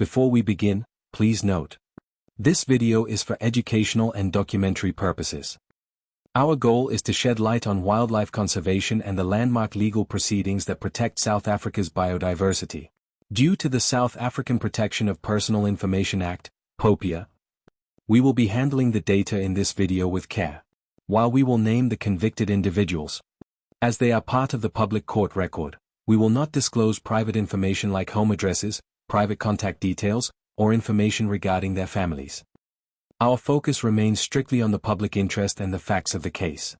Before we begin, please note. This video is for educational and documentary purposes. Our goal is to shed light on wildlife conservation and the landmark legal proceedings that protect South Africa's biodiversity. Due to the South African Protection of Personal Information Act, POPIA, we will be handling the data in this video with care. While we will name the convicted individuals, as they are part of the public court record, we will not disclose private information like home addresses, private contact details, or information regarding their families. Our focus remains strictly on the public interest and the facts of the case.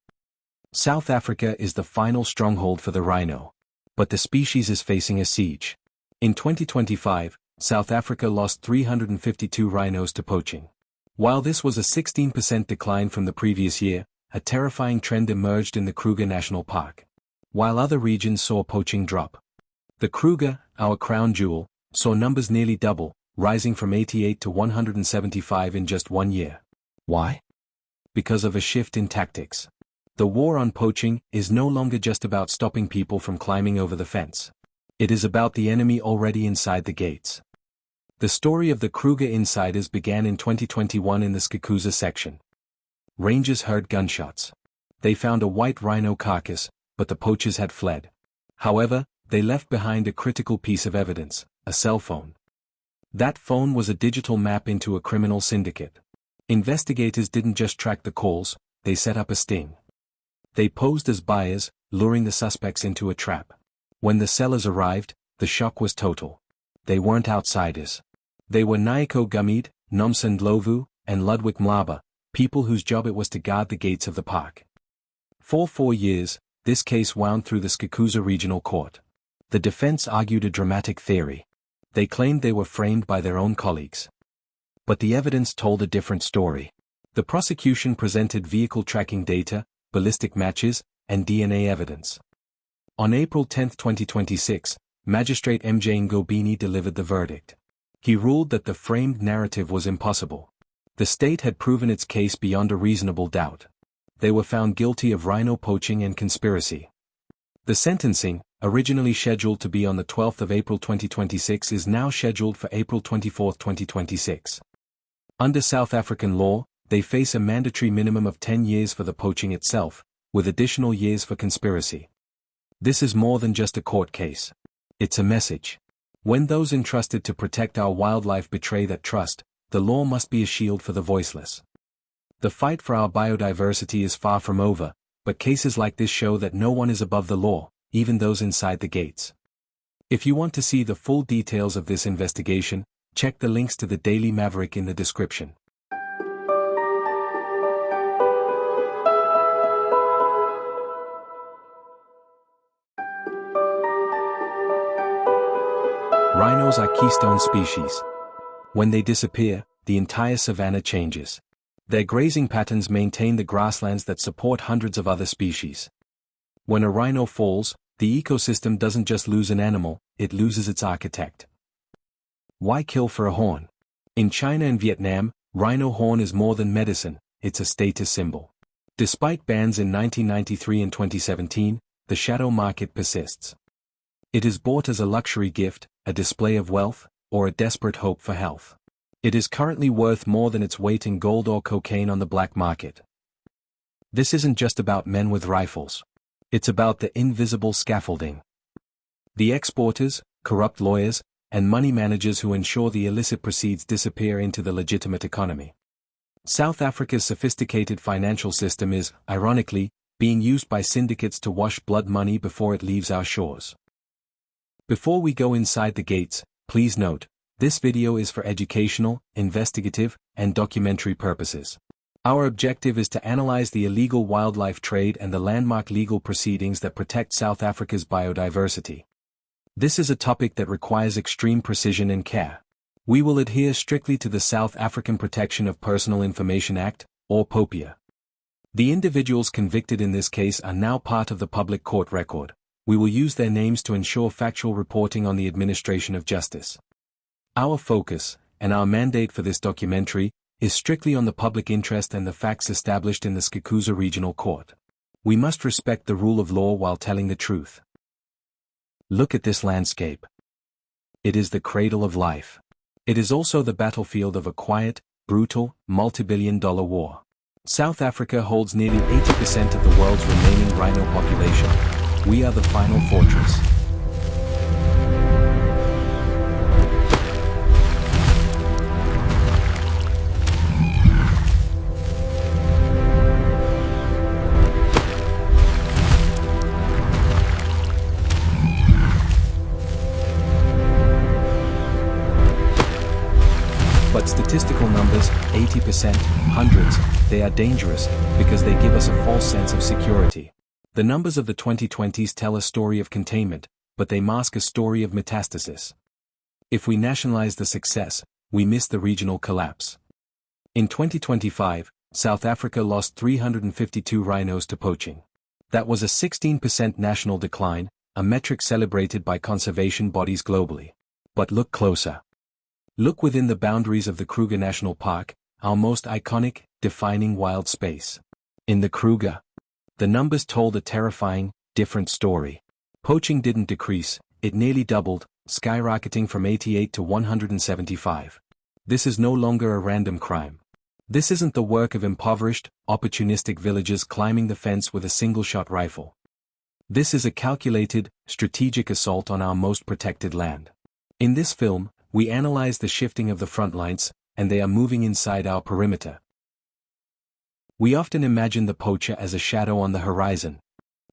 South Africa is the final stronghold for the rhino, but the species is facing a siege. In 2025, South Africa lost 352 rhinos to poaching. While this was a 16% decline from the previous year, a terrifying trend emerged in the Kruger National Park. While other regions saw poaching drop, the Kruger, our crown jewel, saw numbers nearly double, rising from 88 to 175 in just 1 year. Why? Because of a shift in tactics. The war on poaching is no longer just about stopping people from climbing over the fence. It is about the enemy already inside the gates. The story of the Kruger insiders began in 2021 in the Skukuza section. Rangers heard gunshots. They found a white rhino carcass, but the poachers had fled. However, they left behind a critical piece of evidence, a cell phone. That phone was a digital map into a criminal syndicate. Investigators didn't just track the calls, they set up a sting. They posed as buyers, luring the suspects into a trap. When the sellers arrived, the shock was total. They weren't outsiders. They were Nyiko Gumede, Nomsa Ndlovu, and Ludwick Mhlaba, people whose job it was to guard the gates of the park. For 4 years, this case wound through the Skukuza Regional Court. The defense argued a dramatic theory. They claimed they were framed by their own colleagues. But the evidence told a different story. The prosecution presented vehicle tracking data, ballistic matches, and DNA evidence. On April 10, 2026, Magistrate Nyiko Gumede delivered the verdict. He ruled that the framed narrative was impossible. The state had proven its case beyond a reasonable doubt. They were found guilty of rhino poaching and conspiracy. The sentencing, originally scheduled to be on the 12th of April 2026, is now scheduled for April 24, 2026. Under South African law, they face a mandatory minimum of 10 years for the poaching itself, with additional years for conspiracy. This is more than just a court case. It's a message. When those entrusted to protect our wildlife betray that trust, the law must be a shield for the voiceless. The fight for our biodiversity is far from over, but cases like this show that no one is above the law, even those inside the gates. If you want to see the full details of this investigation, check the links to the Daily Maverick in the description. Rhinos are keystone species. When they disappear, the entire savanna changes. Their grazing patterns maintain the grasslands that support hundreds of other species. When a rhino falls, the ecosystem doesn't just lose an animal, it loses its architect. Why kill for a horn? In China and Vietnam, rhino horn is more than medicine, it's a status symbol. Despite bans in 1993 and 2017, the shadow market persists. It is bought as a luxury gift, a display of wealth, or a desperate hope for health. It is currently worth more than its weight in gold or cocaine on the black market. This isn't just about men with rifles. It's about the invisible scaffolding. The exporters, corrupt lawyers, and money managers who ensure the illicit proceeds disappear into the legitimate economy. South Africa's sophisticated financial system is, ironically, being used by syndicates to wash blood money before it leaves our shores. Before we go inside the gates, please note, this video is for educational, investigative, and documentary purposes. Our objective is to analyze the illegal wildlife trade and the landmark legal proceedings that protect South Africa's biodiversity. This is a topic that requires extreme precision and care. We will adhere strictly to the South African Protection of Personal Information Act, or POPIA. The individuals convicted in this case are now part of the public court record. We will use their names to ensure factual reporting on the administration of justice. Our focus, and our mandate for this documentary, is strictly on the public interest and the facts established in the Skukuza Regional Court. We must respect the rule of law while telling the truth. Look at this landscape. It is the cradle of life. It is also the battlefield of a quiet, brutal, multi-billion-dollar war. South Africa holds nearly 80% of the world's remaining rhino population. We are the final fortress. But statistical numbers, 80%, hundreds, they are dangerous, because they give us a false sense of security. The numbers of the 2020s tell a story of containment, but they mask a story of metastasis. If we nationalize the success, we miss the regional collapse. In 2025, South Africa lost 352 rhinos to poaching. That was a 16% national decline, a metric celebrated by conservation bodies globally. But look closer. Look within the boundaries of the Kruger National Park, our most iconic, defining wild space. In the Kruger, the numbers told a terrifying, different story. Poaching didn't decrease, it nearly doubled, skyrocketing from 88 to 175. This is no longer a random crime. This isn't the work of impoverished, opportunistic villagers climbing the fence with a single-shot rifle. This is a calculated, strategic assault on our most protected land. In this film, we analyze the shifting of the frontlines, and they are moving inside our perimeter. We often imagine the poacher as a shadow on the horizon.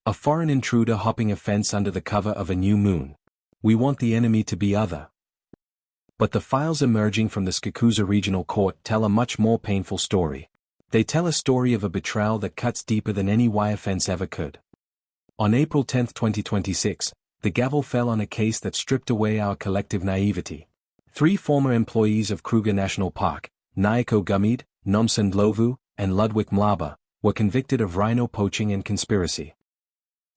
A foreign intruder hopping a fence under the cover of a new moon. We want the enemy to be other. But the files emerging from the Skukuza Regional Court tell a much more painful story. They tell a story of a betrayal that cuts deeper than any wire fence ever could. On April 10, 2026, the gavel fell on a case that stripped away our collective naivety. 3 former employees of Kruger National Park, Nyiko Gumede, Nomsa Ndlovu, and Ludwick Mhlaba, were convicted of rhino poaching and conspiracy.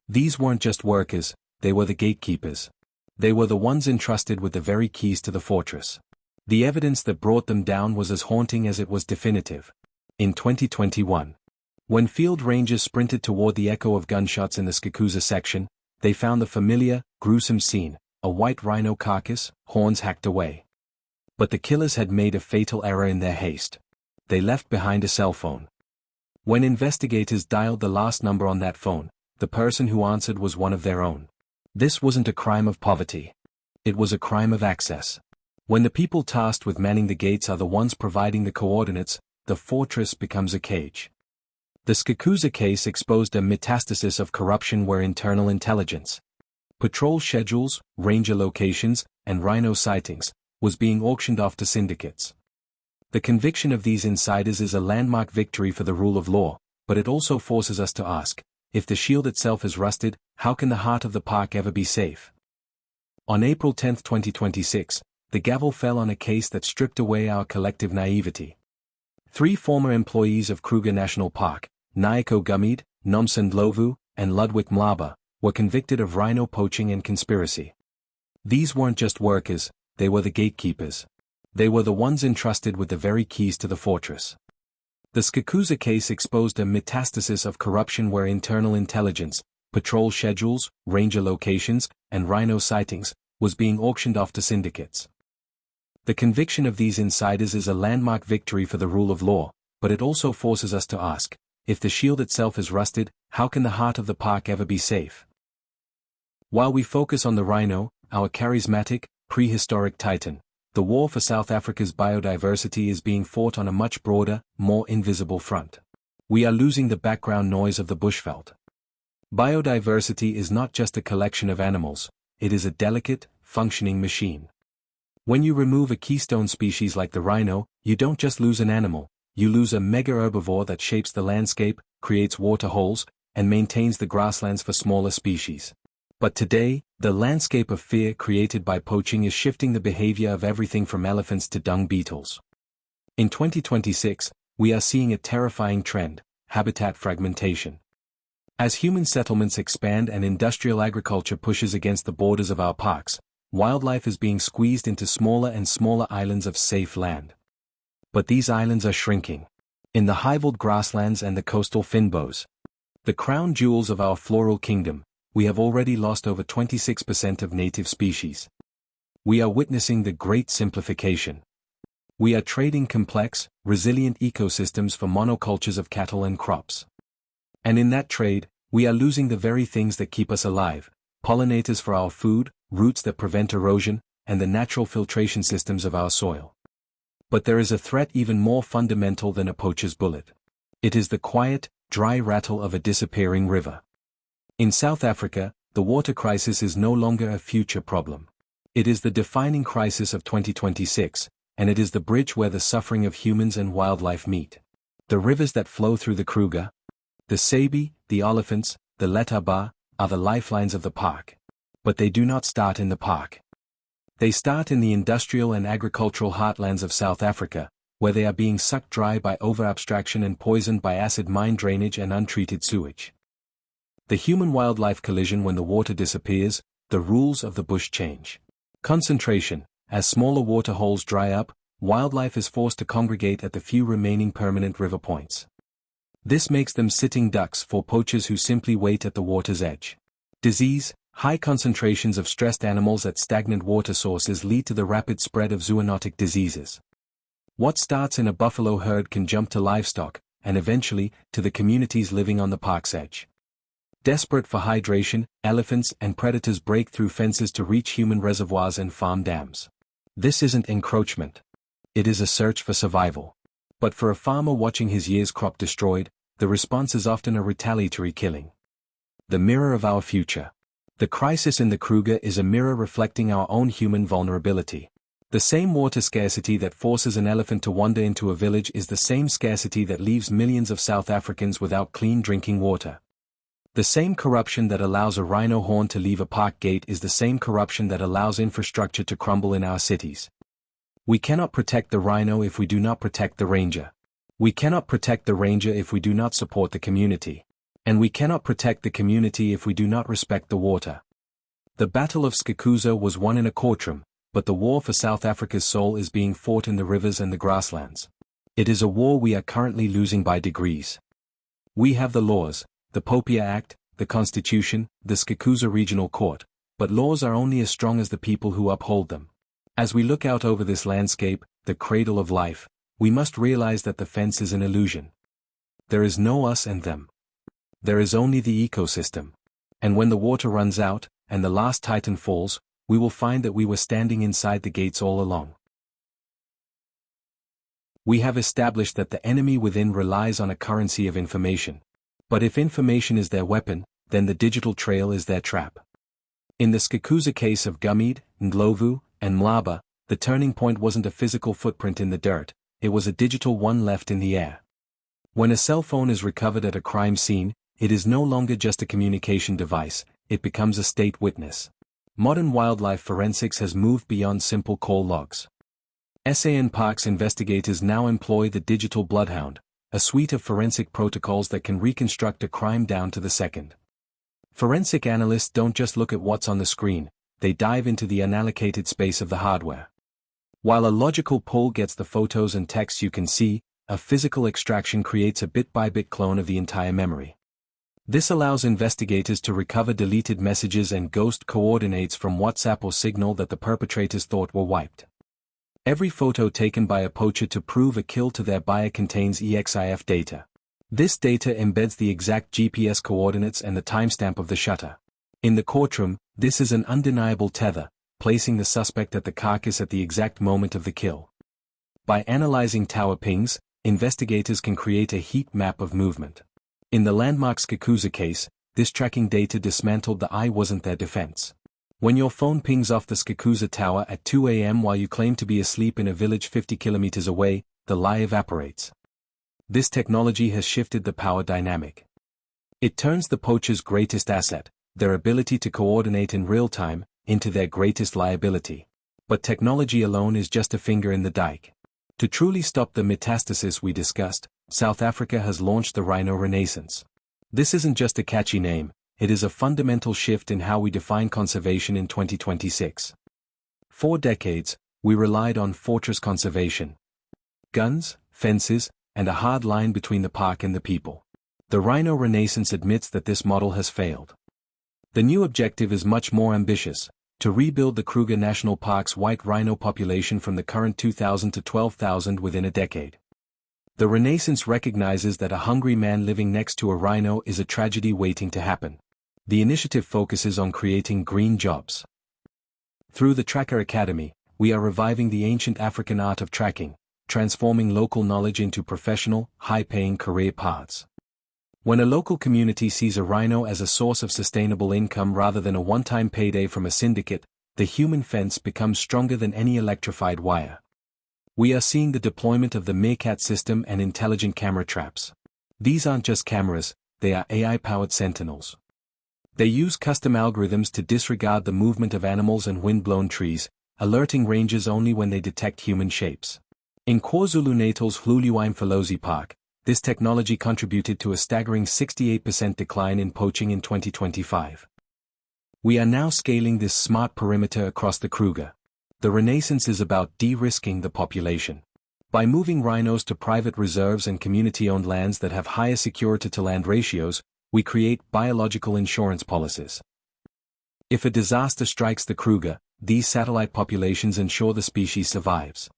These weren't just workers, they were the gatekeepers. They were the ones entrusted with the very keys to the fortress. The evidence that brought them down was as haunting as it was definitive. In 2021, when field rangers sprinted toward the echo of gunshots in the Skukuza section, they found the familiar, gruesome scene, a white rhino carcass, horns hacked away. But the killers had made a fatal error in their haste. They left behind a cell phone. When investigators dialed the last number on that phone, the person who answered was one of their own. This wasn't a crime of poverty. It was a crime of access. When the people tasked with manning the gates are the ones providing the coordinates, the fortress becomes a cage. The Skukuza case exposed a metastasis of corruption where internal intelligence, patrol schedules, ranger locations, and rhino sightings, was being auctioned off to syndicates. The conviction of these insiders is a landmark victory for the rule of law, but it also forces us to ask, if the shield itself is rusted, how can the heart of the park ever be safe? On April 10, 2026, the gavel fell on a case that stripped away our collective naivety. 3 former employees of Kruger National Park, Nyiko Gumede, Nomsa Ndlovu, and Ludwick Mhlaba, were convicted of rhino poaching and conspiracy. These weren't just workers, they were the gatekeepers. They were the ones entrusted with the very keys to the fortress. The Skukuza case exposed a metastasis of corruption where internal intelligence, patrol schedules, ranger locations, and rhino sightings, was being auctioned off to syndicates. The conviction of these insiders is a landmark victory for the rule of law, but it also forces us to ask, if the shield itself is rusted, how can the heart of the park ever be safe? While we focus on the rhino, our charismatic, prehistoric titan, the war for South Africa's biodiversity is being fought on a much broader, more invisible front. We are losing the background noise of the bushveld. Biodiversity is not just a collection of animals, it is a delicate, functioning machine. When you remove a keystone species like the rhino, you don't just lose an animal, you lose a mega herbivore that shapes the landscape, creates water holes, and maintains the grasslands for smaller species. But today, the landscape of fear created by poaching is shifting the behavior of everything from elephants to dung beetles. In 2026, we are seeing a terrifying trend, habitat fragmentation. As human settlements expand and industrial agriculture pushes against the borders of our parks, wildlife is being squeezed into smaller and smaller islands of safe land. But these islands are shrinking. In the high-veld grasslands and the coastal fynbos, the crown jewels of our floral kingdom, we have already lost over 26% of native species. We are witnessing the great simplification. We are trading complex, resilient ecosystems for monocultures of cattle and crops. And in that trade, we are losing the very things that keep us alive: pollinators for our food, roots that prevent erosion, and the natural filtration systems of our soil. But there is a threat even more fundamental than a poacher's bullet. It is the quiet, dry rattle of a disappearing river. In South Africa, the water crisis is no longer a future problem. It is the defining crisis of 2026, and it is the bridge where the suffering of humans and wildlife meet. The rivers that flow through the Kruger, the Sabie, the Olifants, the Letaba, are the lifelines of the park. But they do not start in the park. They start in the industrial and agricultural heartlands of South Africa, where they are being sucked dry by over-abstraction and poisoned by acid mine drainage and untreated sewage. The human-wildlife collision: when the water disappears, the rules of the bush change. Concentration: as smaller water holes dry up, wildlife is forced to congregate at the few remaining permanent river points. This makes them sitting ducks for poachers who simply wait at the water's edge. Disease: high concentrations of stressed animals at stagnant water sources lead to the rapid spread of zoonotic diseases. What starts in a buffalo herd can jump to livestock, and eventually, to the communities living on the park's edge. Desperate for hydration, elephants and predators break through fences to reach human reservoirs and farm dams. This isn't encroachment. It is a search for survival. But for a farmer watching his year's crop destroyed, the response is often a retaliatory killing. The mirror of our future. The crisis in the Kruger is a mirror reflecting our own human vulnerability. The same water scarcity that forces an elephant to wander into a village is the same scarcity that leaves millions of South Africans without clean drinking water. The same corruption that allows a rhino horn to leave a park gate is the same corruption that allows infrastructure to crumble in our cities. We cannot protect the rhino if we do not protect the ranger. We cannot protect the ranger if we do not support the community. And we cannot protect the community if we do not respect the water. The Battle of Skukuza was won in a courtroom, but the war for South Africa's soul is being fought in the rivers and the grasslands. It is a war we are currently losing by degrees. We have the laws, the Poacher Act, the Constitution, the Skukuza Regional Court, but laws are only as strong as the people who uphold them. As we look out over this landscape, the cradle of life, we must realize that the fence is an illusion. There is no us and them. There is only the ecosystem. And when the water runs out, and the last titan falls, we will find that we were standing inside the gates all along. We have established that the enemy within relies on a currency of information. But if information is their weapon, then the digital trail is their trap. In the Skukuza case of Gumede, Ndlovu, and Mhlaba, the turning point wasn't a physical footprint in the dirt, it was a digital one left in the air. When a cell phone is recovered at a crime scene, it is no longer just a communication device, it becomes a state witness. Modern wildlife forensics has moved beyond simple call logs. SAN Parks investigators now employ the digital bloodhound, a suite of forensic protocols that can reconstruct a crime down to the second. Forensic analysts don't just look at what's on the screen, they dive into the unallocated space of the hardware. While a logical pull gets the photos and texts you can see, a physical extraction creates a bit-by-bit clone of the entire memory. This allows investigators to recover deleted messages and ghost coordinates from WhatsApp or Signal that the perpetrators thought were wiped. Every photo taken by a poacher to prove a kill to their buyer contains EXIF data. This data embeds the exact GPS coordinates and the timestamp of the shutter. In the courtroom, this is an undeniable tether, placing the suspect at the carcass at the exact moment of the kill. By analyzing tower pings, investigators can create a heat map of movement. In the Landmark Skukuza case, this tracking data dismantled the "I wasn't there" defense. When your phone pings off the Skukuza tower at 2 a.m. while you claim to be asleep in a village 50 kilometers away, the lie evaporates. This technology has shifted the power dynamic. It turns the poacher's greatest asset, their ability to coordinate in real time, into their greatest liability. But technology alone is just a finger in the dike. To truly stop the metastasis we discussed, South Africa has launched the rhino renaissance. This isn't just a catchy name, it is a fundamental shift in how we define conservation in 2026. For decades, we relied on fortress conservation. Guns, fences, and a hard line between the park and the people. The rhino renaissance admits that this model has failed. The new objective is much more ambitious: to rebuild the Kruger National Park's white rhino population from the current 2,000 to 12,000 within a decade. The Renaissance recognizes that a hungry man living next to a rhino is a tragedy waiting to happen. The initiative focuses on creating green jobs. Through the Tracker Academy, we are reviving the ancient African art of tracking, transforming local knowledge into professional, high-paying career paths. When a local community sees a rhino as a source of sustainable income rather than a one-time payday from a syndicate, the human fence becomes stronger than any electrified wire. We are seeing the deployment of the Meerkat system and intelligent camera traps. These aren't just cameras, they are AI-powered sentinels. They use custom algorithms to disregard the movement of animals and wind-blown trees, alerting rangers only when they detect human shapes. In KwaZulu-Natal's Ludwick Park, this technology contributed to a staggering 68% decline in poaching in 2025. We are now scaling this smart perimeter across the Kruger. The Renaissance is about de-risking the population. By moving rhinos to private reserves and community-owned lands that have higher security-to-land ratios, we create biological insurance policies. If a disaster strikes the Kruger, these satellite populations ensure the species survives.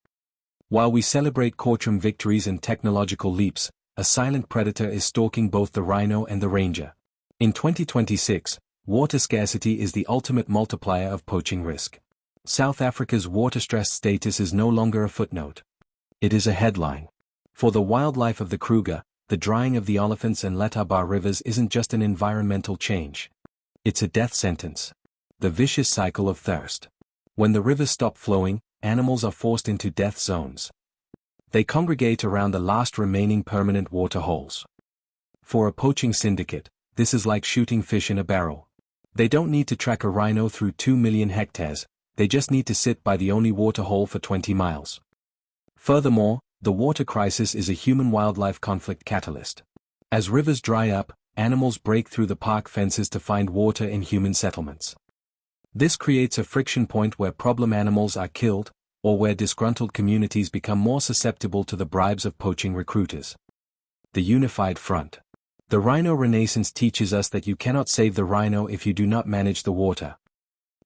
While we celebrate courtroom victories and technological leaps, a silent predator is stalking both the rhino and the ranger. In 2026, water scarcity is the ultimate multiplier of poaching risk. South Africa's water-stressed status is no longer a footnote. It is a headline. For the wildlife of the Kruger, the drying of the Olifants and Letaba rivers isn't just an environmental change. It's a death sentence. The vicious cycle of thirst. When the rivers stop flowing, animals are forced into death zones. They congregate around the last remaining permanent water holes. For a poaching syndicate, this is like shooting fish in a barrel. They don't need to track a rhino through 2 million hectares, they just need to sit by the only water hole for 20 miles. Furthermore, the water crisis is a human-wildlife conflict catalyst. As rivers dry up, animals break through the park fences to find water in human settlements. This creates a friction point where problem animals are killed, or where disgruntled communities become more susceptible to the bribes of poaching recruiters. The unified front. The rhino renaissance teaches us that you cannot save the rhino if you do not manage the water.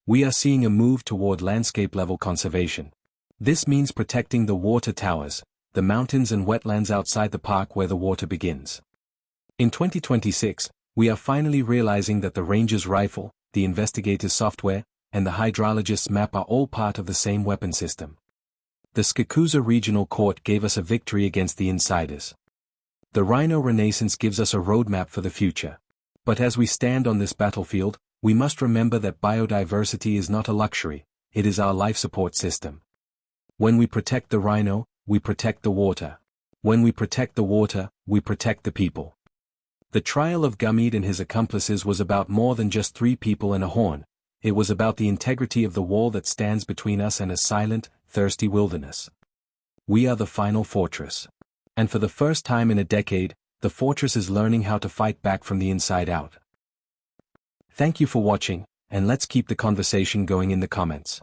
We are seeing a move toward landscape-level conservation. This means protecting the water towers, the mountains and wetlands outside the park where the water begins. In 2026, we are finally realizing that the ranger's rifle, the investigator's software, and the hydrologist's map are all part of the same weapon system. The Skukuza Regional Court gave us a victory against the insiders. The rhino renaissance gives us a roadmap for the future. But as we stand on this battlefield, we must remember that biodiversity is not a luxury, it is our life support system. When we protect the rhino, we protect the water. When we protect the water, we protect the people. The trial of Gumede and his accomplices was about more than just 3 people and a horn. It was about the integrity of the wall that stands between us and a silent, thirsty wilderness. We are the final fortress. And for the first time in a decade, the fortress is learning how to fight back from the inside out. Thank you for watching, and let's keep the conversation going in the comments.